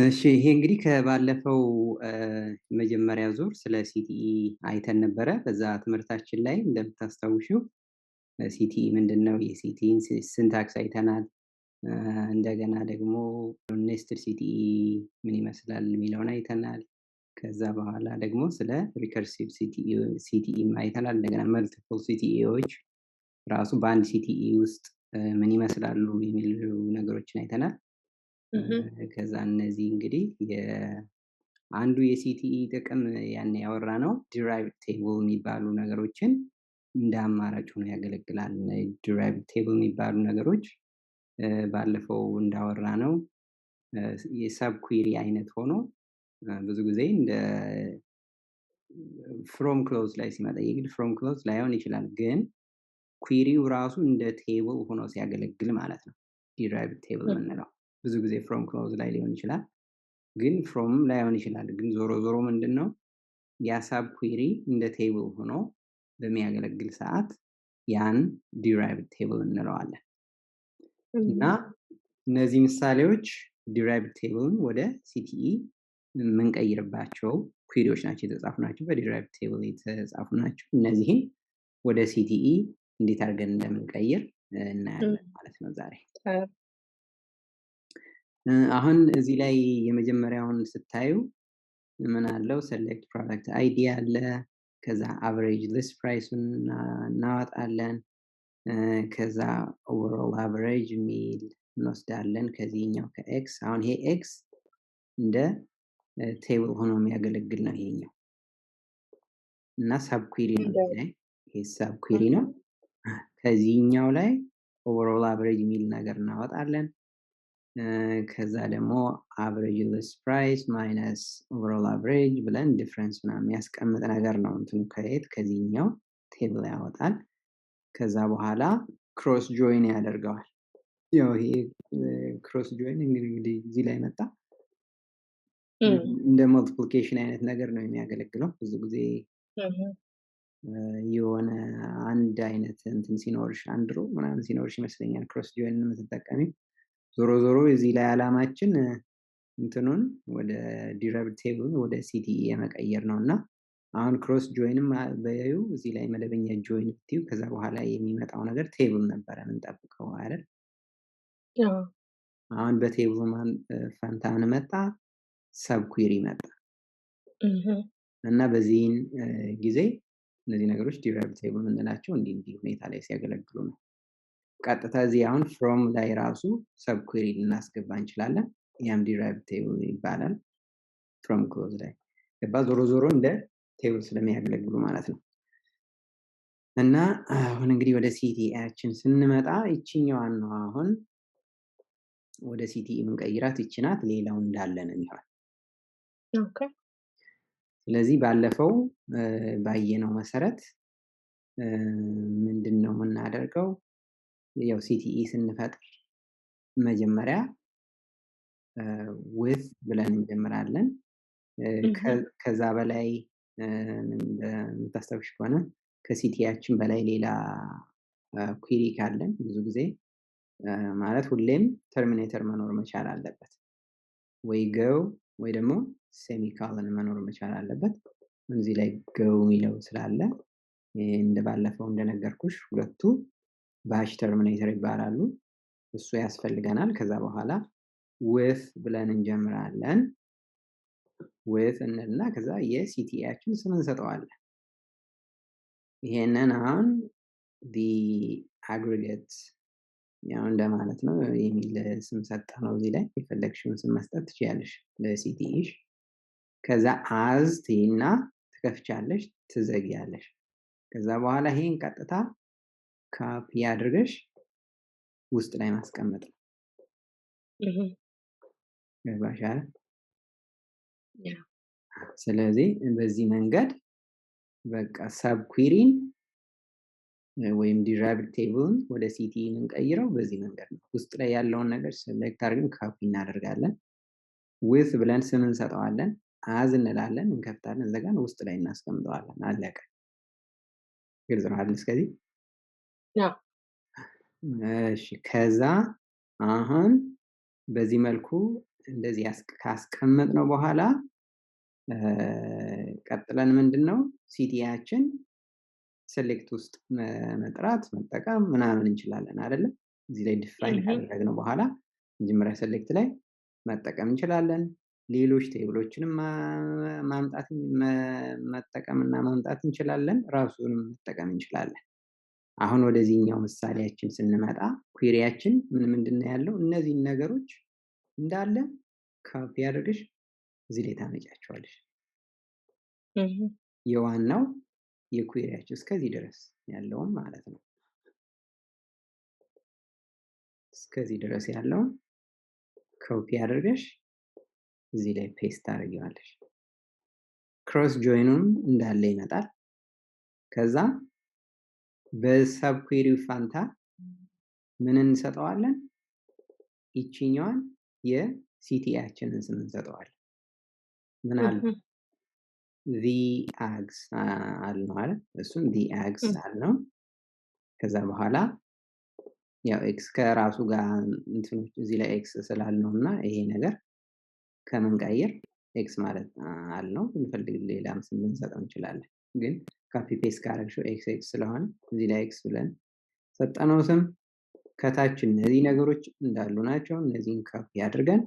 እሺ ይሄ እንግዲህ ከባለፈው መጀመሪያ ዙር ስለ ሲቲኢ አይተን ነበረ። በዛ ትምህርታችን ላይ እንደምታስታውሺው ሲቲኢ ምንድነው? የሲቲኢን ሲንታክስ አይተናል። እንደገና ደግሞ ኔስትድ ሲቲኢ ምን ይመስላል የሚለውን አይተናል። ከዛ በኋላ ደግሞ ስለ ሪከርሲቭ ሲቲኢ አይተናል። እንደገና መልቲፕል ሲቲኢዎች ራሱ በአንድ ሲቲኢ ውስጥ ምን ይመስላሉ የሚሉ ነገሮችን አይተናል። ከዛ እነዚህ እንግዲህ አንዱ የሲቲኢ ጥቅም ያን ያወራነው ዲራይቭድ ቴብል የሚባሉ ነገሮችን እንደ አማራጭ ሆኖ ያገለግላል። ዲራይቭድ ቴብል የሚባሉ ነገሮች ባለፈው እንዳወራነው የሰብ ኩዌሪ አይነት ሆኖ ብዙ ጊዜ እንደ ፍሮም ክሎዝ ላይ ሲመጣ የግድ ፍሮም ክሎዝ ላይሆን ይችላል፣ ግን ኩዌሪው ራሱ እንደ ቴብል ሆኖ ሲያገለግል ማለት ነው ዲራይቭድ ቴብል የምንለው። ብዙ ጊዜ ፍሮም ክሎዝ ላይ ሊሆን ይችላል፣ ግን ፍሮም ላይሆን ይችላል። ግን ዞሮ ዞሮ ምንድነው ያ ሳብ ኩዌሪ እንደ ቴብል ሆኖ በሚያገለግል ሰዓት ያን ዲራይቭድ ቴብል እንለዋለን። እና እነዚህ ምሳሌዎች ዲራይቭድ ቴብልን ወደ ሲቲኢ የምንቀይርባቸው ኩዌሪዎች ናቸው፣ የተጻፉ ናቸው፣ በዲራይቭድ ቴብል የተጻፉ ናቸው። እነዚህን ወደ ሲቲኢ እንዴት አድርገን እንደምንቀይር እናያለን ማለት ነው ዛሬ። አሁን እዚህ ላይ የመጀመሪያውን ስታዩ ምን አለው? ሰሌክት ፕሮዳክት አይዲ አለ። ከዛ አቨሬጅ ሊስት ፕራይሱን እናወጣለን። ከዛ ኦቨርኦል አቨሬጅ የሚል እንወስዳለን ከዚህኛው ከኤክስ። አሁን ይሄ ኤክስ እንደ ቴብል ሆኖ የሚያገለግል ነው ይሄኛው እና ሰብ ኩዌሪ ነው። ይሄ ሰብ ኩዌሪ ነው። ከዚህኛው ላይ ኦቨርኦል አቨሬጅ የሚል ነገር እናወጣለን። ከዛ ደግሞ አቨሬጅ ሊስት ፕራይስ ማይነስ ኦቨርኦል አቨሬጅ ብለን ዲፍረንስ ምናምን የሚያስቀምጥ ነገር ነው። እንትኑ ከዚህኛው ቴብል ያወጣል። ከዛ በኋላ ክሮስ ጆይን ያደርገዋል። ያው ይሄ ክሮስ ጆይን እንግዲህ እዚህ ላይ መጣ እንደ መልቲፕሊኬሽን አይነት ነገር ነው የሚያገለግለው። ብዙ ጊዜ የሆነ አንድ አይነት እንትን ሲኖርሽ አንድ ሮ ምናምን ሲኖርሽ ይመስለኛል ክሮስ ጆይን የምትጠቀሚው። ዞሮ ዞሮ እዚህ ላይ አላማችን እንትኑን ወደ ዲራይቭድ ቴብል ወደ ሲቲኢ የመቀየር ነው። እና አሁን ክሮስ ጆይንም በዩ እዚህ ላይ መደበኛ ጆይን ብትዩ ከዛ በኋላ የሚመጣው ነገር ቴብል ነበረ የምንጠብቀው አይደል? አሁን በቴብል ፈንታ ምን መጣ? ሰብ ኩዌሪ መጣ። እና በዚህን ጊዜ እነዚህ ነገሮች ዲራይቭድ ቴብል የምንላቸው እንዲህ ሁኔታ ላይ ሲያገለግሉ ነው። ቀጥታ እዚህ አሁን ፍሮም ላይ ራሱ ሰብ ኩዌሪ ልናስገባ እንችላለን። ያም ዲራይቭድ ቴብል ይባላል። ፍሮም ክሎዝ ላይ ገባ። ዞሮ ዞሮ እንደ ቴብል ስለሚያገለግሉ ማለት ነው። እና አሁን እንግዲህ ወደ ሲቲኢያችን ስንመጣ ይችኛዋን ነው አሁን ወደ ሲቲኢ የምንቀይራት ይቺ ናት። ሌላው እንዳለ ነው የሚሆን። ኦኬ። ስለዚህ ባለፈው ባየነው መሰረት ምንድነው የምናደርገው? ያው ሲቲኢ ስንፈጥር መጀመሪያ with ብለን እንጀምራለን። ከዛ በላይ የምታስታውሽ ከሆነ ከሲቲያችን በላይ ሌላ ኩዌሪ ካለን ብዙ ጊዜ ማለት ሁሌም ተርሚኔተር መኖር መቻል አለበት፣ ወይ ገው ወይ ደግሞ ሴሚኮለን መኖር መቻል አለበት። እዚህ ላይ ገው የሚለው ስላለ እንደባለፈው እንደነገርኩሽ ሁለቱ ባሽ ተርሚኔተር ይባላሉ። እሱ ያስፈልገናል። ከዛ በኋላ with ብለን እንጀምራለን። with እንልና ከዛ የሲቲኢያችን ስም እንሰጠዋለን። ይሄንን አሁን the aggregate ያው እንደማለት ነው የሚል ስም ሰጠ ነው። እዚህ ላይ የፈለግሽውን ስም መስጠት ትችያለሽ ለሲቲኢሽ። ከዛ as ትይና ትከፍቻለሽ፣ ትዘጊያለሽ። ከዛ በኋላ ይሄን ቀጥታ ካፒ አድርገሽ ውስጥ ላይ ማስቀመጥ ነው። ገባሽ አይደል? ስለዚህ በዚህ መንገድ በቃ ሰብ ኩዌሪን ወይም ዲራይቭድ ቴብልን ወደ ሲቲኢ እንቀይረው በዚህ መንገድ ነው። ውስጥ ላይ ያለውን ነገር ሴሌክት አድርገን ካፒ እናደርጋለን። with ብለን ስም እንሰጠዋለን። as እንላለን፣ እንከፍታለን፣ ዘጋን፣ ውስጥ ላይ እናስቀምጠዋለን። አለቀ። ግልጽ ነው አይደል? እስከዚህ እሺ። ከዛ አሁን በዚህ መልኩ እንደዚህ ካስቀመጥነው በኋላ ቀጥለን ምንድነው ሲቲያችን ሴሌክት ውስጥ መጥራት መጠቀም ምናምን እንችላለን አይደለ? እዚህ ላይ ዲፋይን ካደረግነው በኋላ መጀመሪያ ሴሌክት ላይ መጠቀም እንችላለን። ሌሎች ቴብሎችንም ማምጣት መጠቀምና ማምጣት እንችላለን። ራሱንም መጠቀም እንችላለን። አሁን ወደዚህኛው ምሳሌያችን ስንመጣ ኩዌሪያችን ምንድነው ያለው? እነዚህን ነገሮች እንዳለ ካፒ አድርገሽ እዚህ ላይ ታመጫቸዋለሽ። የዋናው የኩዌሪያችን እስከዚህ ድረስ ያለውን ማለት ነው። እስከዚህ ድረስ ያለውን ኮፒ አድርገሽ እዚህ ላይ ፔስት ታደርጊዋለሽ። ክሮስ ጆይኑን እንዳለ ይመጣል። ከዛ በሰብ ኩዌሪው ፋንታ ምን እንሰጠዋለን? ይቺኛዋን የሲቲያችንን ስም እንሰጠዋለን። ምን አለ? the ags አልነው አይደል? እሱን the ags አልነው። ከዛ በኋላ ያው ኤክስ ከራሱ ጋር እንትኖች እዚህ ላይ ኤክስ ስላልነውና ይሄ ነገር ከመንቀየር ኤክስ ማለት አልነው። ብንፈልግ ሌላም ስም ልንሰጠው እንችላለን። ግን ካፒ ፔስት ካደረግሽው ኤክስ ኤክስ ስለሆነ እዚህ ላይ ኤክስ ብለን ሰጠነው ስም። ከታች እነዚህ ነገሮች እንዳሉ ናቸው። እነዚህን ካፒ አድርገን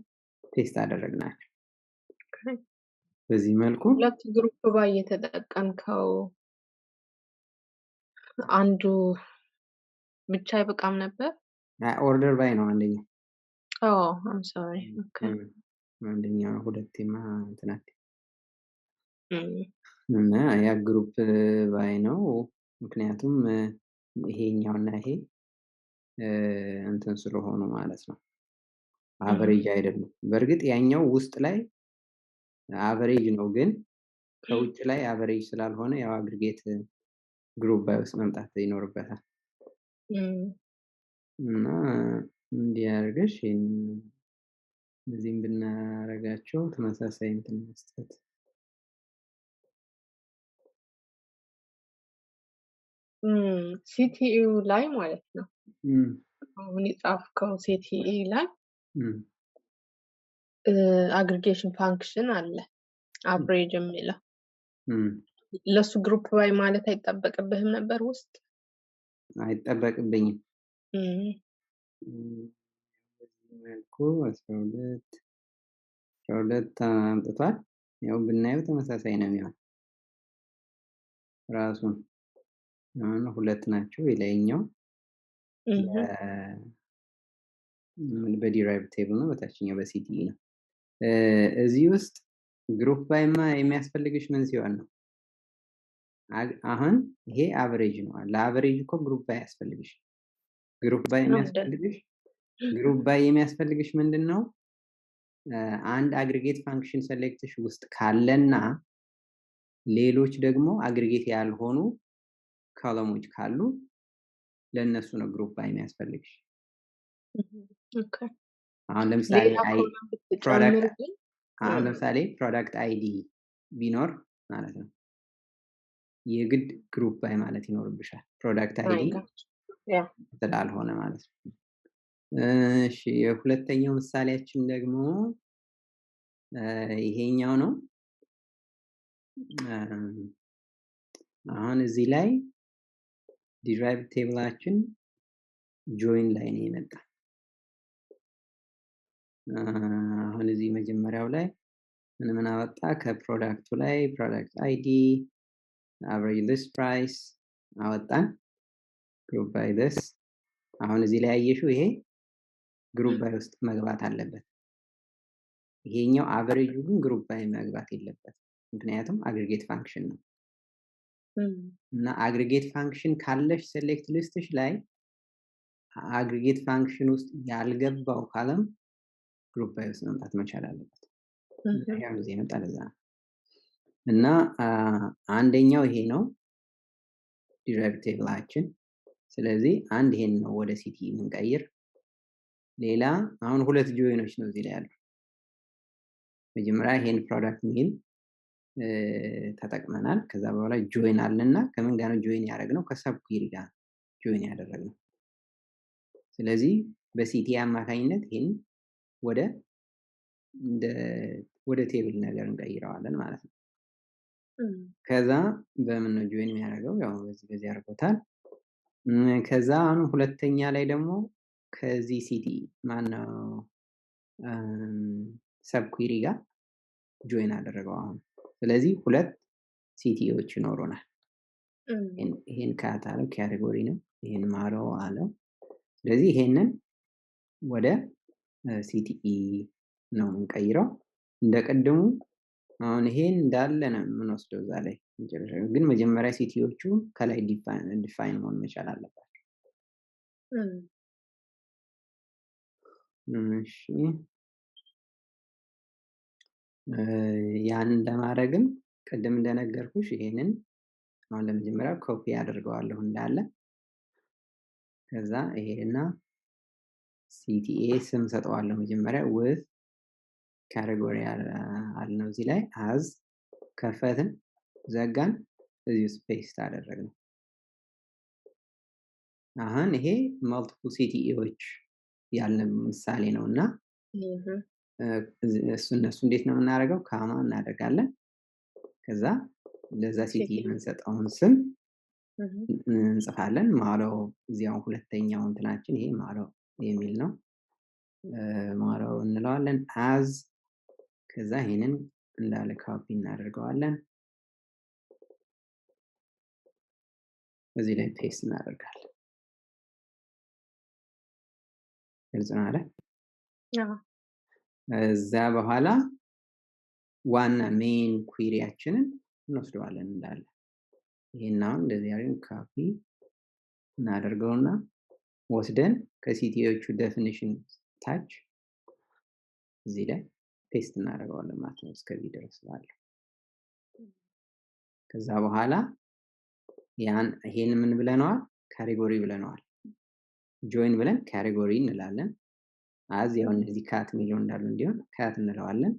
ፔስት አደረግናቸው። በዚህ መልኩ ሁለት ግሩፕ ባይ የተጠቀምከው አንዱ ብቻ አይበቃም ነበር? ኦርደር ባይ ነው አንደኛ። I'm sorry. Okay. አንደኛ ሁለቴማ እንትናት እና ያ ግሩፕ ባይ ነው። ምክንያቱም ይሄኛውና ይሄ እንትን ስለሆኑ ማለት ነው። አቨሬጅ አይደሉም። በእርግጥ ያኛው ውስጥ ላይ አቨሬጅ ነው፣ ግን ከውጭ ላይ አቨሬጅ ስላልሆነ ያው አግሪጌት ግሩፕ ባይ ውስጥ መምጣት ይኖርበታል። እና እንዲያርገሽ እዚህም ብናረጋቸው ተመሳሳይ እንትን መስጠት ሲቲኢ ላይ ማለት ነው። አሁን የጻፍከው ሲቲኢ ላይ አግሪጌሽን ፋንክሽን አለ አቨሬጅ የሚለው ለሱ ግሩፕ ባይ ማለት አይጠበቅብህም ነበር? ውስጥ አይጠበቅብኝም። መልኩ 12 አምጥቷል። ያው ብናየው ተመሳሳይ ነው የሚሆን ራሱን ሁለት ናቸው። የላይኛው በዲራይቭ ቴብል ነው፣ በታችኛው በሲቲኢ ነው። እዚህ ውስጥ ግሩፕ ባይማ የሚያስፈልግሽ ምን ሲሆን ነው? አሁን ይሄ አቨሬጅ ነው። ለአቨሬጅ እኮ ግሩፕ ባይ ያስፈልግሽ። ግሩፕ ባይ የሚያስፈልግሽ ምንድነው? አንድ አግሪጌት ፋንክሽን ሴሌክትሽ ውስጥ ካለና ሌሎች ደግሞ አግሪጌት ያልሆኑ ኮለሞች ካሉ ለነሱ ነው ግሩፕ ባይ የሚያስፈልግሽ። አሁን ለምሳሌ ፕሮዳክት አይዲ ቢኖር ማለት ነው የግድ ግሩፕ ባይ ማለት ይኖርብሻል። ፕሮዳክት አይዲ ስላልሆነ ማለት ነው። እሺ የሁለተኛው ምሳሌያችን ደግሞ ይሄኛው ነው። አሁን እዚህ ላይ ዲራይቭ ቴብላችን ጆይን ላይ ነው የመጣ። አሁን እዚህ መጀመሪያው ላይ ምን አወጣ? ከፕሮዳክቱ ላይ ፕሮዳክት አይዲ አቨሬጅ ሊስት ፕራይስ አወጣን። ግሩፕ ባይ this አሁን እዚህ ላይ ያየሽው ይሄ ግሩፕ ባይ ውስጥ መግባት አለበት። ይሄኛው አቨሬጁ ግን ግሩፕ ባይ መግባት የለበት፣ ምክንያቱም አግሪጌት ፋንክሽን ነው። እና አግሪጌት ፋንክሽን ካለሽ ሴሌክት ሊስትሽ ላይ አግሪጌት ፋንክሽን ውስጥ ያልገባው ካለም ግሩፕ ባይ ውስጥ መምጣት መቻል አለበት። ያው እዚህ መጣ ለዛ እና አንደኛው ይሄ ነው ዲራይቭ ቴብላችን። ስለዚህ አንድ ይሄን ነው ወደ ሲቲኢ የምንቀይር። ሌላ አሁን ሁለት ጆይኖች ነው እዚህ ላይ ያለው። መጀመሪያ ይሄን ፕሮዳክት ሚል ተጠቅመናል። ከዛ በኋላ ጆይን አለና ከምን ጋር ነው ጆይን ያደረግነው? ከሰብ ኩዌሪ ጋር ጆይን ያደረግነው። ስለዚህ በሲቲኢ አማካኝነት ይሄን ወደ እንደ ወደ ቴብል ነገር እንቀይረዋለን ማለት ነው። እም፣ ከዛ በምን ነው ጆይን የሚያደርገው? ያው በዚህ አድርጎታል። ከዛ አሁን ሁለተኛ ላይ ደግሞ ከዚህ ሲቲኢ ማነው ሰብ ኩዌሪ ጋር ጆይን አደረገው አሁን። ስለዚህ ሁለት ሲቲኢዎች ይኖሩናል። ይሄን ካት አለው ካቴጎሪ ነው። ይሄን ማለው አለው። ስለዚህ ይሄንን ወደ ሲቲኢ ነው የምንቀይረው። እንደቀድሙ አሁን ይሄን እንዳለ ነው የምንወስደው እዛ ላይ ግን መጀመሪያ ሲቲዎቹ ከላይ ዲፋይን መሆን መቻል አለባቸው። እሺ ያን ለማድረግም ቅድም እንደነገርኩሽ ይሄንን አሁን ለመጀመሪያ ኮፒ አድርገዋለሁ እንዳለ። ከዛ ይሄና ሲቲኤ ስም ሰጠዋለሁ መጀመሪያ with ካቴጎሪ አልነው እዚህ ላይ as ከፈትን ዘጋን እዚህ ውስጥ ፔስት አደረግነው። አሁን ይሄ መልቲፕል ሲቲኢዎች ያለ ምሳሌ ነው እና እነሱ እንዴት ነው የምናደርገው? ካማ እናደርጋለን። ከዛ ለዛ ሲቲኢ የምንሰጠውን ስም እንጽፋለን። ማለው እዚያው ሁለተኛው እንትናችን ይሄ ማለው የሚል ነው። ማለው እንለዋለን as ከዛ ይሄንን እንዳለ ኮፒ እናደርገዋለን። እዚህ ላይ ፔስት እናደርጋለን። ግልጽ ነው አይደል? እዛ በኋላ ዋና ሜን ኩዌሪያችንን እንወስደዋለን እንዳለ። ይሄን አሁን እንደዚህ አድርገን ኮፒ እናደርገውና ወስደን ከሲቲዎቹ ዴፊኒሽን ታች እዚህ ላይ ፔስት እናደርገዋለን ማለት ነው እስከዚህ ድረስ ባለው። ከዛ በኋላ ይሄን ምን ብለነዋል? ካቴጎሪ ብለነዋል። ጆይን ብለን ካቴጎሪ እንላለን። አዝ ያው እነዚህ ካት ሚሊዮን እንዳሉ እንዲሆን ካት እንለዋለን።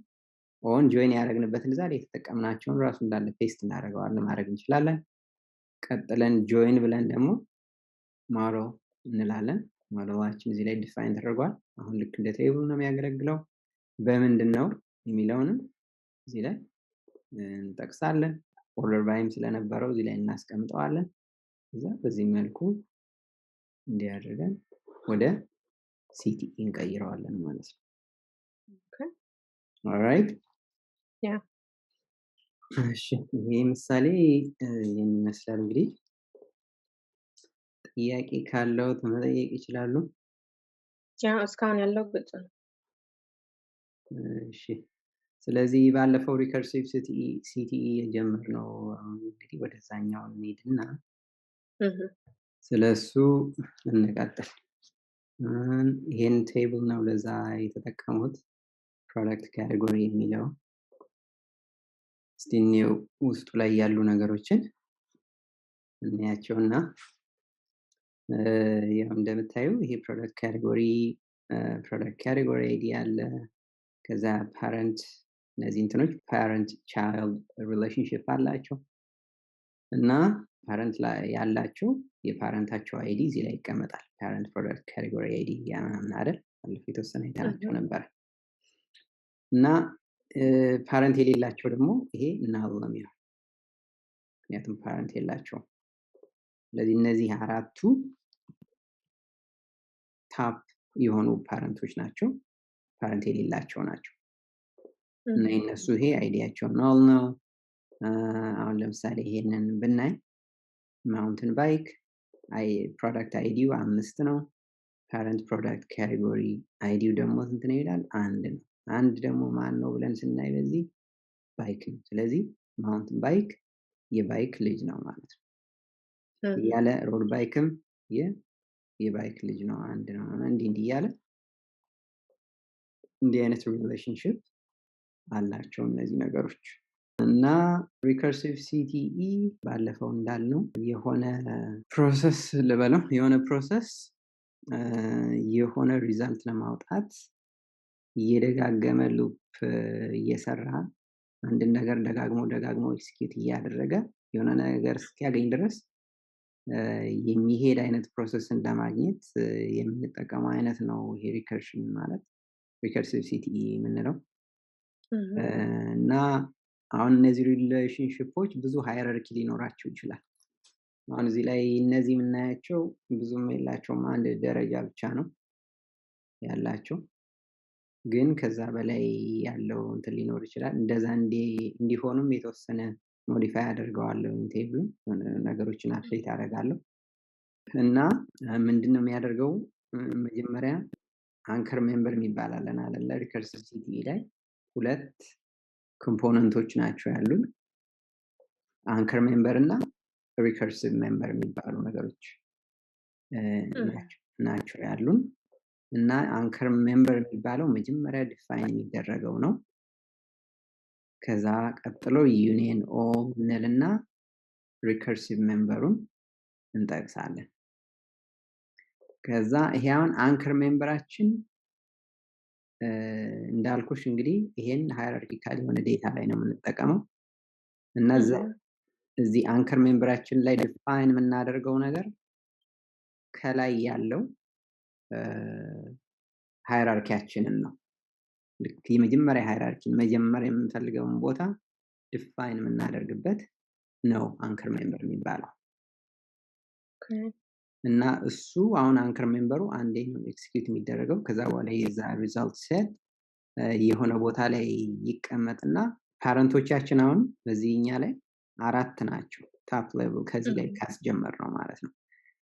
ኦን ጆይን ያደረግንበትን እዛ ላይ የተጠቀምናቸውን ራሱ እንዳለ ፔስት እናደርገዋለን ማድረግ እንችላለን። ቀጥለን ጆይን ብለን ደግሞ ማሮ እንላለን። ማሮዋችን እዚህ ላይ ዲፋይን ተደርጓል። አሁን ልክ እንደ ቴብል ነው የሚያገለግለው። በምንድን ነው የሚለውንም እዚህ ላይ እንጠቅሳለን። ኦርደር ባይም ስለነበረው እዚህ ላይ እናስቀምጠዋለን። እዛ በዚህ መልኩ እንዲያደርገን ወደ ሲቲኢ እንቀይረዋለን ማለት ነው። ኦልራይት ያ እሺ ይሄ ምሳሌ የሚመስላል። እንግዲህ ጥያቄ ካለው መጠየቅ ይችላሉ። ያ እስካሁን ያለው ግልጽ ነው። እሺ ስለዚህ ባለፈው ሪከርሲቭ ሲቲኢ የጀመርነው እንግዲህ ወደዛኛው እንሂድና ስለሱ እንቀጥል። ይሄን ቴብል ነው ለዛ የተጠቀሙት ፕሮዳክት ካቴጎሪ የሚለው። እስቲ ውስጡ ላይ ያሉ ነገሮችን እንያቸውና ያው እንደምታዩ ይሄ ፕሮዳክት ካቴጎሪ አይዲ አለ። ከዛ ፓረንት እነዚህ እንትኖች ፓረንት ቻይልድ ሪሌሽንሺፕ አላቸው እና ፓረንት ላይ ያላቸው የፓረንታቸው አይዲ እዚህ ላይ ይቀመጣል። ፓረንት ፕሮዳክት ካቴጎሪ አይዲ ያምናምን አይደል? ባለፈው የተወሰነ አይተናቸው ነበር። እና ፓረንት የሌላቸው ደግሞ ይሄ ናል ነው የሚሆነው፣ ምክንያቱም ፓረንት የላቸውም። ስለዚህ እነዚህ አራቱ ታፕ የሆኑ ፓረንቶች ናቸው፣ ፓረንት የሌላቸው ናቸው። እና የነሱ ይሄ አይዲያቸው ናል ነው። አሁን ለምሳሌ ይሄንን ብናይ ማውንትን ባይክ ፕሮዳክት አይዲው 5 ነው። ፓረንት ፕሮዳክት ካቴጎሪ አይዲው ደግሞ ስንት ነው ይላል? 1 ነው። አንድ ደግሞ ማን ነው ብለን ስናይ በዚህ ባይክ ነው። ስለዚህ ማውንትን ባይክ የባይክ ልጅ ነው ማለት ነው። ያለ ሮድ ባይክም የባይክ ልጅ ነው፣ አንድ ነው። እንዲህ እያለ እንዲህ አይነት ሪሌሽንሺፕ አላቸው እነዚህ ነገሮች። እና ሪከርሲቭ ሲቲኢ ባለፈው እንዳልነው የሆነ ፕሮሰስ ልበለው የሆነ ፕሮሰስ የሆነ ሪዛልት ለማውጣት እየደጋገመ ሉፕ እየሰራ አንድን ነገር ደጋግሞ ኤክስኪዩት እያደረገ የሆነ ነገር እስኪያገኝ ድረስ የሚሄድ አይነት ፕሮሰስን ለማግኘት የምንጠቀመው አይነት ነው ይሄ ሪከርሽን ማለት ሪከርሲቭ ሲቲኢ የምንለው። እና አሁን እነዚህ ሪሌሽንሺፖች ብዙ ሃይራርኪ ሊኖራቸው ይችላል። አሁን እዚህ ላይ እነዚህ የምናያቸው ብዙም የላቸውም፣ አንድ ደረጃ ብቻ ነው ያላቸው። ግን ከዛ በላይ ያለው እንትን ሊኖር ይችላል። እንደዛ እንዲሆኑም የተወሰነ ሞዲፋይ አደርገዋለሁ ቴብሉን፣ ነገሮችን አፕዴት አደርጋለሁ። እና ምንድነው የሚያደርገው መጀመሪያ አንከር ሜምበር የሚባል አለን አይደለ? ሪከርሲቭ ሲቲኢ ላይ ሁለት ኮምፖነንቶች ናቸው ያሉን፣ አንከር ሜምበር እና ሪከርሲቭ ሜምበር የሚባሉ ነገሮች ናቸው ያሉን። እና አንከር ሜምበር የሚባለው መጀመሪያ ዲፋይን የሚደረገው ነው። ከዛ ቀጥሎ ዩኒየን ኦል እንልና ሪከርሲቭ ሜምበሩን እንጠቅሳለን። ከዛ ይሄ አሁን አንከር ሜምበራችን እንዳልኩሽ እንግዲህ ይሄን ሃይራርኪካል የሆነ ዴታ ላይ ነው የምንጠቀመው። እና እዚህ አንከር ሜምበራችን ላይ ዲፋይን የምናደርገው ነገር ከላይ ያለው ሃይራርኪያችንን ነው። ልክ የመጀመሪያ ሃይራርኪን መጀመሪያ የምንፈልገውን ቦታ ዲፋይን የምናደርግበት ነው አንከር ሜምበር የሚባለው። እና እሱ አሁን አንከር ሜምበሩ አንዴ ነው ኤክስኪዩት የሚደረገው። ከዛ በኋላ የዛ ሪዛልት ሴት የሆነ ቦታ ላይ ይቀመጥና ፓረንቶቻችን አሁን በዚህኛ ላይ 4 ናቸው። ታፕ ሌቭል ከዚህ ላይ ካስጀመር ነው ማለት ነው።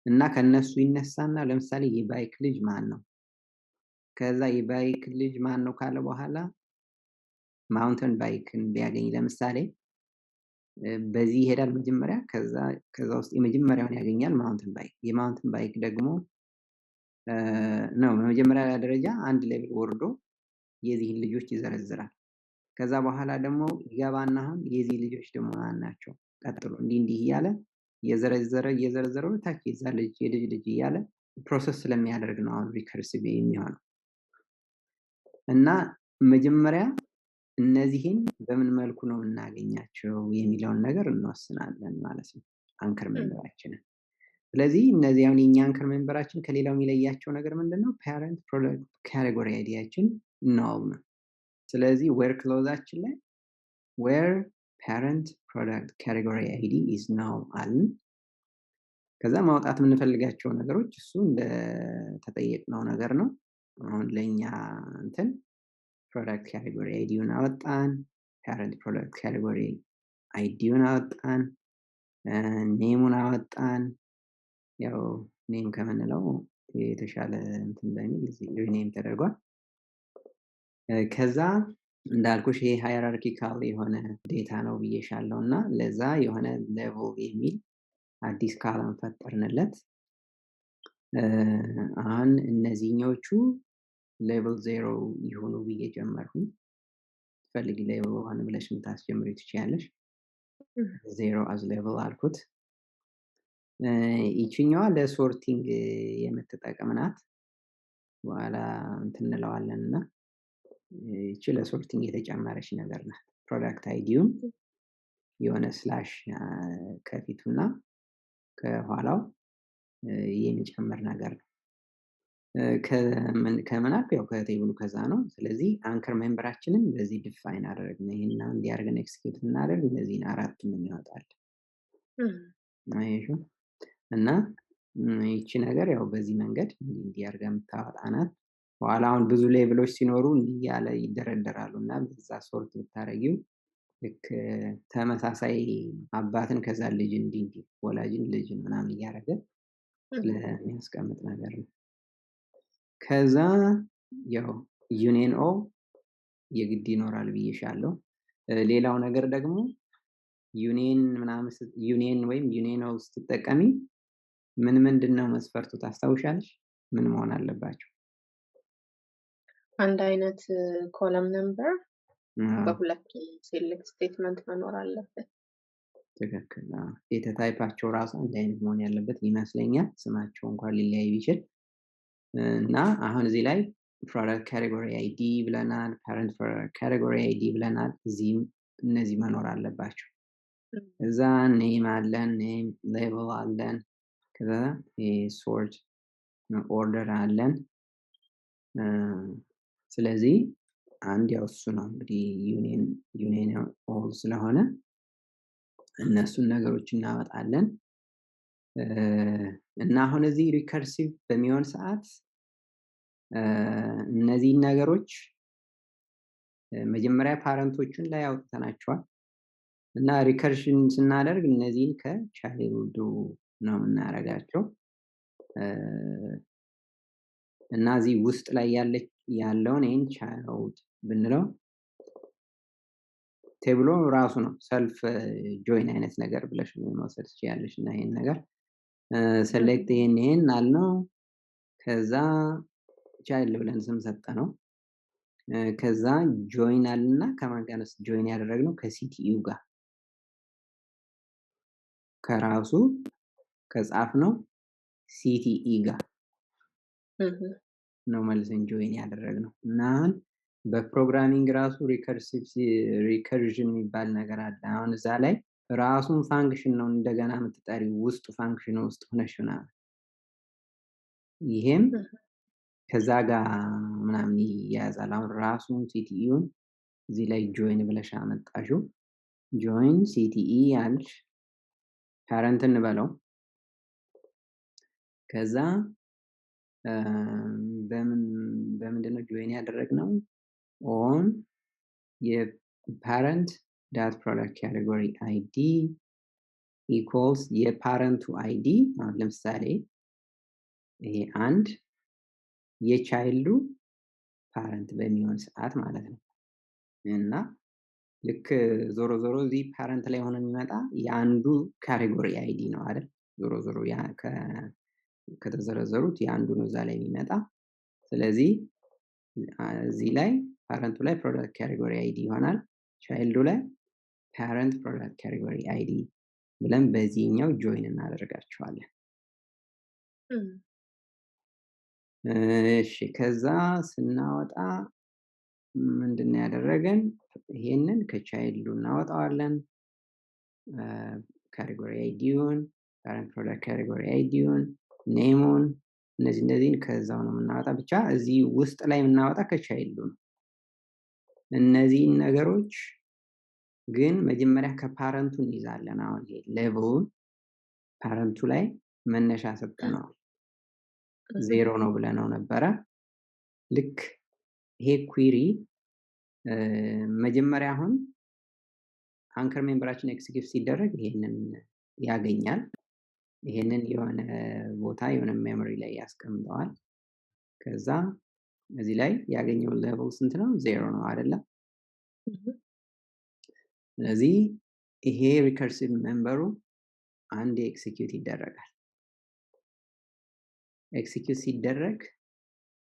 እና ከነሱ ይነሳና ለምሳሌ የባይክ ልጅ ማን ነው? ከዛ የባይክ ልጅ ማን ነው ካለ በኋላ ማውንተን ባይክን ቢያገኝ ለምሳሌ በዚህ ይሄዳል መጀመሪያ። ከዛ ውስጥ የመጀመሪያውን ያገኛል ማውንተን ባይክ። የማውንተን ባይክ ደግሞ ነው በመጀመሪያ ደረጃ አንድ ሌቭል ወርዶ የዚህን ልጆች ይዘረዝራል። ከዛ በኋላ ደግሞ ይገባና አሁን የዚህ ልጆች ደግሞ ማን ናቸው? ቀጥሎ እንዲህ እያለ እየዘረዘረ ታች የዛ ልጅ የልጅ ልጅ እያለ ፕሮሰስ ስለሚያደርግ ነው አሁን ሪከርሲቭ የሚሆነው። እና መጀመሪያ እነዚህን በምን መልኩ ነው እናገኛቸው የሚለውን ነገር እንወስናለን ማለት ነው አንከር ሜምበራችንን። ስለዚህ እነዚህ አሁን የኛ አንከር ሜምበራችን ከሌላው የሚለያቸው ነገር ምንድነው? ፓረንት ፕሮዳክት ካቴጎሪ አይዲያችን ኖል ነው። ስለዚህ ዌር ክሎዛችን ላይ ዌር ፓረንት ፕሮዳክት ካቴጎሪ አይዲ ኢዝ ኖል አልን። ከዛ ማውጣት የምንፈልጋቸው ነገሮች እሱ እንደ ተጠየቅነው ነገር ነው። አሁን ለኛ እንትን ፕሮዳክት ካቴጎሪ አይዲውን አወጣን፣ ፓረንት ፕሮዳክት ካቴጎሪ አይዲውን አወጣን፣ ኔሙን አወጣን። ያው ኔም ከምንለው የተሻለ እንትን በሚል እዚህ ሪኔም ተደርጓል። ከዛ እንዳልኩሽ ይሄ ሃይራርኪካል የሆነ ዴታ ነው ብዬሻለሁ እና ለዛ የሆነ ሌቭል የሚል አዲስ ካለም ፈጠርንለት። አሁን እነዚህኞቹ ሌቭል 0 ይሆኑ ብዬ ጀመርኩኝ። ፈልጊ ሌቭል 1 ብለሽ ምታስጀምሪ ትችያለሽ። 0 as ሌቭል አልኩት። ይችኛዋ ለሶርቲንግ የምትጠቅም ናት። በኋላ እንትን እንለዋለን እና ይቺ ለሶርቲንግ የተጨመረች ነገር ናት። ፕሮዳክት አይዲውን የሆነ ስላሽ ከፊቱና ከኋላው የሚጨምር ነገር ነው። ከምናልኩ ያው ከቴብሉ ከዛ ነው። ስለዚህ አንከር ሜምበራችንን በዚህ ዲፋይን አደረግን። ይሄን እንዲያርገን ኤክስኪዩት እናደርግ እነዚህን 4 ምን ያወጣል አይሹ። እና ይቺ ነገር ያው በዚህ መንገድ እንዲያርገ የምታወጣ ናት። በኋላ አሁን ብዙ ሌቭሎች ሲኖሩ እንዲህ ያለ ይደረደራሉ እና በዛ ሶርት ብታረጊው ልክ ተመሳሳይ አባትን ከዛ ልጅ እንዲህ ወላጅን ልጅ ምናምን እያደረገ ስለሚያስቀምጥ ነገር ነው። ከዛ ያው ዩኒየን ኦ የግድ ይኖራል ብዬሻለሁ። ሌላው ነገር ደግሞ ዩኒየን ወይም ዩኒየን ኦ ስትጠቀሚ ምንድነው መስፈርቱ ታስታውሻለሽ? ምን መሆን አለባቸው? አንድ አይነት ኮለም ነምበር በሁለቱም ሴሌክት ስቴትመንት መኖር አለበት። ትክክል። ዴታ ታይፓቸው ራሱ አንድ አይነት መሆን ያለበት ይመስለኛል። ስማቸው እንኳን ሊለያይ ቢችል እና አሁን እዚህ ላይ ፕሮዳክት ካቴጎሪ አይዲ ብለናል፣ ፓረንት ፕሮዳክት ካቴጎሪ አይዲ ብለናል። እዚህም እነዚህ መኖር አለባቸው። እዛ ኔም አለን፣ ኔም ሌብል አለን፣ ከዛ ሶርት ኦርደር አለን። ስለዚህ አንድ ያው እሱ ነው እንግዲህ ዩኒየን ኦል ስለሆነ እነሱን ነገሮች እናመጣለን። እና አሁን እዚህ ሪከርሲቭ በሚሆን ሰዓት እነዚህን ነገሮች መጀመሪያ ፓረንቶቹን ላይ አውጥተናቸዋል እና ሪከርሽን ስናደርግ እነዚህን ከቻይልዱ ነው የምናደርጋቸው እና እዚህ ውስጥ ላይ ያለውን ይህን ቻይልድ ብንለው ቴብሎ ራሱ ነው ሰልፍ ጆይን አይነት ነገር ብለሽ መውሰድ ትችያለሽ። እና ይሄን ነገር ሴሌክት ይሄን አልነው። ከዛ ቻይልድ ብለን ስም ሰጠነው። ከዛ ጆይን አልና ከማን ጋር ነው ጆይን ያደረግነው? ከሲቲዩ ጋር ከራሱ ከጻፍነው ሲቲኢ ጋር ነው መልሰን ጆይን ያደረግነው። እና በፕሮግራሚንግ ራሱ ሪከርዥን የሚባል ነገር አለ። አሁን እዛ ላይ ራሱን ፋንክሽን ነው እንደገና የምትጠሪው ውስጥ ፋንክሽን ውስጥ ሆነሽ ነው። ይሄም ከዛ ጋር ምናምን ይያዛል። አሁን ራሱን ሲቲኢውን እዚህ ላይ ጆይን ብለሽ አመጣሽው። ጆይን ሲቲኢ ያልሽ ፓረንት እንበለው። ከዛ በምንድነው ጆይን ያደረግነው? ኦን የፓረንት ዳት ፕሮዳክት ካቴጎሪ አይዲ ኢኳልስ የፓረንቱ አይዲ። አሁን ለምሳሌ ይሄ አንድ የቻይልዱ ፓረንት በሚሆን ሰዓት ማለት ነው። እና ልክ ዞሮ እዚህ ፓረንት ላይ ሆኖ የሚመጣ የአንዱ ካቴጎሪ አይዲ ነው አይደል? ዞሮ ያ ከተዘረዘሩት የአንዱ ነው እዛ ላይ የሚመጣ። ስለዚህ እዚህ ላይ ፓረንቱ ላይ ፕሮዳክት ካቴጎሪ አይዲ ይሆናል። ቻይልዱ ላይ ፓረንት ፕሮዳክት ካቴጎሪ አይዲ ብለን በዚህኛው ጆይን እናደርጋቸዋለን። እሺ ከዛ ስናወጣ ምንድነው ያደረገን? ይሄንን ከቻይልዱ እናወጣዋለን። ካቴጎሪ አይዲውን፣ ፓረንት ፕሮዳክት ካቴጎሪ አይዲውን፣ ኔሙን እነዚህን ከዛው ነው የምናወጣ። ብቻ እዚህ ውስጥ ላይ የምናወጣ ከቻይልዱ ነው። እነዚህን ነገሮች ግን መጀመሪያ ከፓረንቱ እንይዛለን። አሁን ይሄ ሌቭሉን ፓረንቱ ላይ መነሻ ሰጠነዋል። 0 ነው ብለነው ነበረ። ልክ ይሄ ኩዌሪ መጀመሪያ አሁን አንከር ሜምበራችን ኤክሲኪዩት ሲደረግ ይሄንን ያገኛል። ይሄንን የሆነ ቦታ የሆነ ሜሞሪ ላይ ያስቀምጠዋል። ከዛ እዚህ ላይ ያገኘው ሌቭል ስንት ነው? 0 ነው አይደለ? ስለዚህ ይሄ ሪከርሲቭ ሜምበሩ አንድ ኤክሲኪዩት ይደረጋል። ኤክሲኪዩት ሲደረግ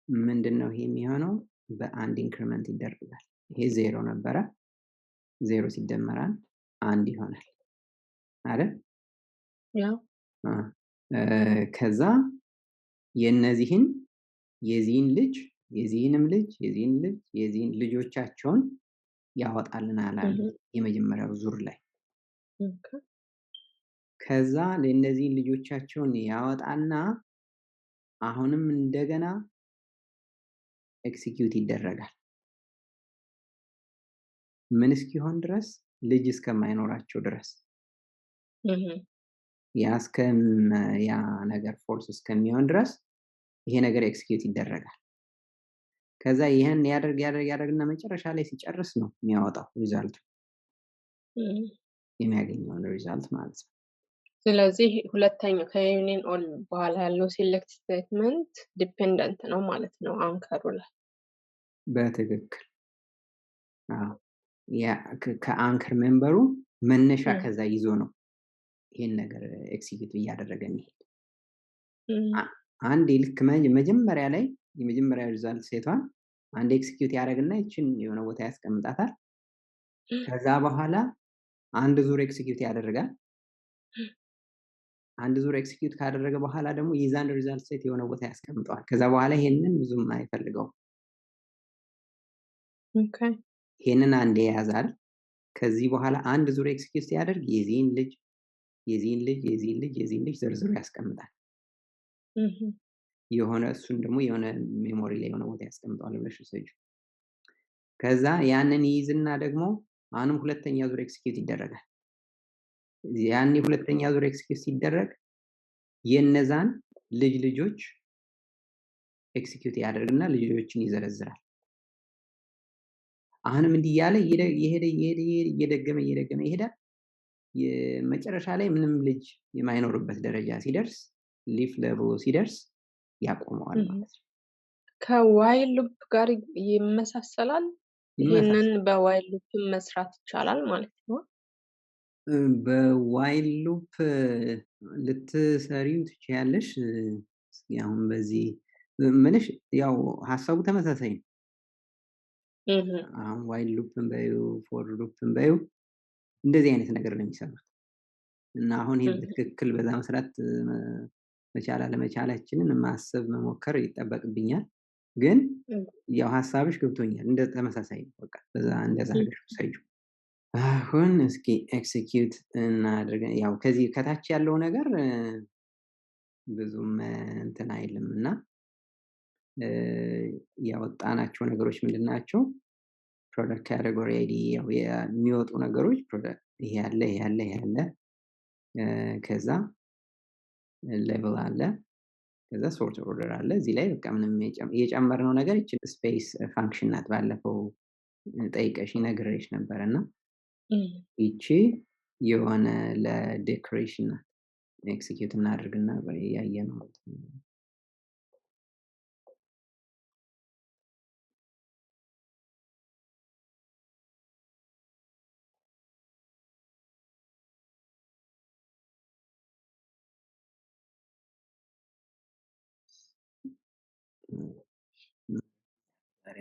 ምንድነው ይሄ የሚሆነው? በአንድ ኢንክሪመንት ይደረጋል። ይሄ 0 ነበረ። 0 ሲደመር 1 ይሆናል አይደል? ያው ከዛ የዚህን ልጅ የዚህንም ልጅ የዚህን ልጆቻቸውን ያወጣልናል አለ የመጀመሪያው ዙር ላይ። ከዛ ለእነዚህን ልጆቻቸውን ያወጣና አሁንም እንደገና ኤክሲኪዩት ይደረጋል። ምን እስኪሆን ድረስ? ልጅ እስከማይኖራቸው ድረስ። ያ ነገር ፎልስ እስከሚሆን ድረስ ይሄ ነገር ኤክሲኪዩት ይደረጋል። ከዛ ይሄን ያደርግና መጨረሻ ላይ ሲጨርስ ነው የሚያወጣው ሪዛልቱ፣ የሚያገኘውን ሪዛልት ማለት ነው። ስለዚህ ሁለተኛው ከዩኒየን ኦል በኋላ ያለው ሴሌክት ስቴትመንት ዲፔንደንት ነው ማለት ነው አንከሩ ላይ። በትክክል ከአንከር ሜምበሩ መነሻ ከዛ ይዞ ነው ይሄን ነገር ኤክሲኪዩት እያደረገ የሚሄድ። አንድ ልክ መጀመሪያ ላይ የመጀመሪያ ሪዛልት ሴቷን አንድ ኤክሲኪዩት ያደርግና ይችን የሆነ ቦታ ያስቀምጣታል። ከዛ በኋላ አንድ ዙር ኤክሲኪዩት ያደርጋል። አንድ ዙር ኤክሲኪዩት ካደረገ በኋላ ደግሞ የዛን ሪዛልት ሴት የሆነ ቦታ ያስቀምጠዋል። ከዛ በኋላ ይሄንን ብዙም አይፈልገው። ይሄንን አንዴ ያዛል። ከዚህ በኋላ አንድ ዙር ኤክሲኪዩት ሲያደርግ የዚህን ልጅ ዝርዝሩ ያስቀምጣል። የሆነ እሱን ደግሞ የሆነ ሜሞሪ ላይ የሆነ ቦታ ያስቀምጠዋል ብለሽ ሰጁ። ከዛ ያንን ይይዝና ደግሞ አሁንም ሁለተኛ ዙር ኤክስኪዩት ይደረጋል። ያኔ ሁለተኛ ዙር ኤክስኪዩት ሲደረግ የነዛን ልጆች ኤክስኪዩት ያደርግና ልጆችን ይዘረዝራል። አሁንም እንዲህ እያለ እየደገመ ይሄዳል። የመጨረሻ ላይ ምንም ልጅ የማይኖርበት ደረጃ ሲደርስ ሊፍ ሌቭሉ ሲደርስ ያቆመዋል ማለት ነው። ከዋይል ሉፕ ጋር ይመሳሰላል። ይሄንን በዋይል ሉፕ መስራት ይቻላል ማለት ነው። በዋይል ሉፕ ልትሰሪው ትችያለሽ። አሁን በዚህ ምንሽ ያው ሀሳቡ ተመሳሳይ ነው። አሁን ዋይል ሉፕን በዩ ፎር ሉፕን በዩ እንደዚህ አይነት ነገር ነው የሚሰሩት እና አሁን ይሄ በትክክል በዛ መስራት መቻል አለመቻላችንን ማሰብ መሞከር ይጠበቅብኛል። ግን ያው ሀሳብሽ ገብቶኛል። እንደ ተመሳሳይ በቃ በዛ እንደዛ አድርገሽ ሰዩ። አሁን እስኪ ኤክሲኪዩት እናድርገን። ያው ከዚህ ከታች ያለው ነገር ብዙም እንትን አይልም እና ያወጣናቸው ነገሮች ምንድናቸው? ፕሮዳክት ካቴጎሪ አይዲ ያው የሚወጡ ነገሮች ፕሮዳክት ይሄ ያለ ከዛ ሌቭል አለ፣ ከዛ ሶርት ኦርደር አለ። እዚህ ላይ በቃ ምንም የጨመርነው ነገር እቺ ስፔስ ፋንክሽን ናት። ባለፈው ጠይቀሽ ነግሬሽ ነበርና እቺ የሆነ ለዴኮሬሽን ናት። ኤክሲኪዩት እናድርግና ያየነው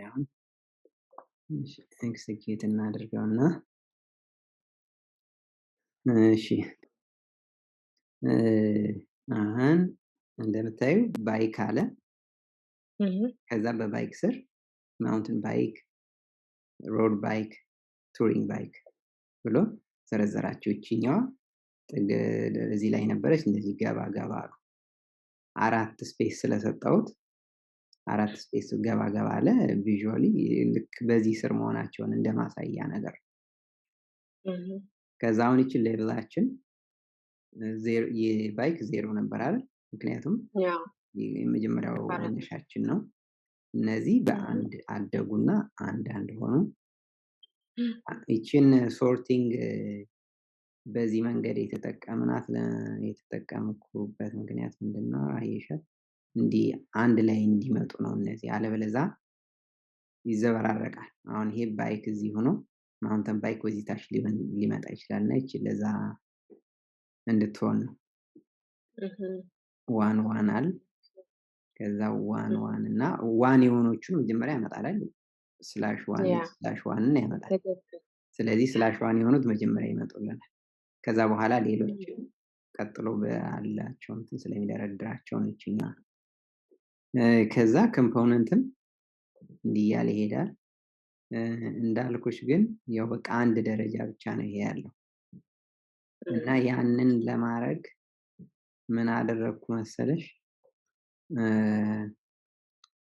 አሁን ኤክሲኪዩት እናድርገውና እሺ አሁን እንደምታዩ ባይክ አለ። ከዛ በባይክ ስር ማውንቴን ባይክ፣ ሮድ ባይክ፣ ቱሪንግ ባይክ ብሎ ዘረዘራቸው። እቺኛዋ እዚህ ላይ ነበረች። እንደዚህ ገባ አሉ። 4 ስፔስ ስለሰጠሁት 4 ስፔስ ገባ አለ። ቪዥዋሊ ልክ በዚህ ስር መሆናቸውን እንደማሳያ ነገር። ከዛ አሁን እቺ ሌቭላችን የባይክ 0 ነበር አይደል? ምክንያቱም የመጀመሪያው መነሻችን ነው። እነዚህ በአንድ አደጉና አንድ ሆኑ። እቺን ሶርቲንግ በዚህ መንገድ የተጠቀምኩበት ምክንያት ምንድነው? አየሻት እንዲህ አንድ ላይ እንዲመጡ ነው እነዚህ። አለበለዛ ይዘበራረቃል። አሁን ይሄ ባይክ እዚህ ሆኖ ማውንተን ባይክ ወዚህ ታች ሊመጣ ይችላል እና እቺ ለዛ እንድትሆን ነው። ዋን አለ። ከዛ ዋን እና ዋን የሆኖቹን መጀመሪያ ያመጣል። ስላሽ ዋንን ያመጣል። ስለዚህ ስላሽ ዋን የሆኑት መጀመሪያ ይመጡልናል። ከዛ በኋላ ሌሎች ቀጥሎ ባላቸው እንትን ስለሚደረድራቸው እቺኛ ከዛ ኮምፖነንትም እንዲያለ ይሄዳል። እንዳልኩሽ ግን ያው በቃ አንድ ደረጃ ብቻ ነው ይሄ ያለው እና ያንን ለማድረግ ምን አደረኩ መሰለሽ?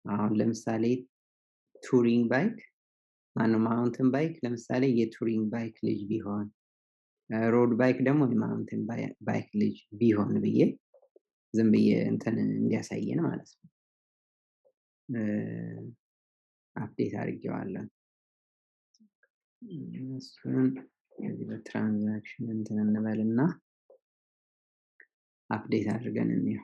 አሁን ለምሳሌ ቱሪንግ ባይክ ማውንቴን ባይክ ለምሳሌ የቱሪንግ ባይክ ልጅ ቢሆን፣ ሮድ ባይክ ደግሞ የማውንቴን ባይክ ልጅ ቢሆን ብዬ ዝም ብዬ እንትን እንዲያሳየን ማለት ነው አፕዴት አድርጌዋለሁ። እሱን ከዚህ በትራንዛክሽን እንትን እንበልና አፕዴት አድርገን እንየው።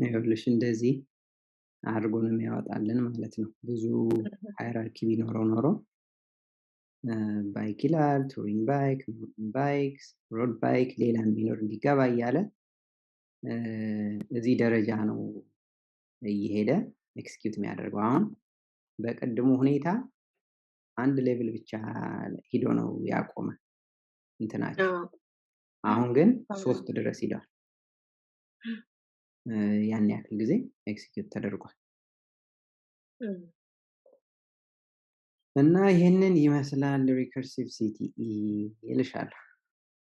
ይኸውልሽ እንደዚህ አድርጎ ነው የሚያወጣልን ማለት ነው። ብዙ ሃይራርኪ ቢኖረው ኖሮ ባይክ ይላል፣ ቱሪንግ ባይክ፣ ባይክስ፣ ሮድ ባይክ ሌላም ቢኖር እንዲገባ እያለ እዚህ ደረጃ ነው እየሄደ ኤክስኪዩት የሚያደርገው። አሁን በቀድሞ ሁኔታ አንድ ሌቭል ብቻ ሂዶ ነው ያቆመ እንትናቸው። አሁን ግን 3 ድረስ ሂዷል። ያን ያክል ጊዜ ኤክስኪዩት ተደርጓል። እና ይህንን ይመስላል ሪከርሲቭ ሲቲኢ ይልሻል።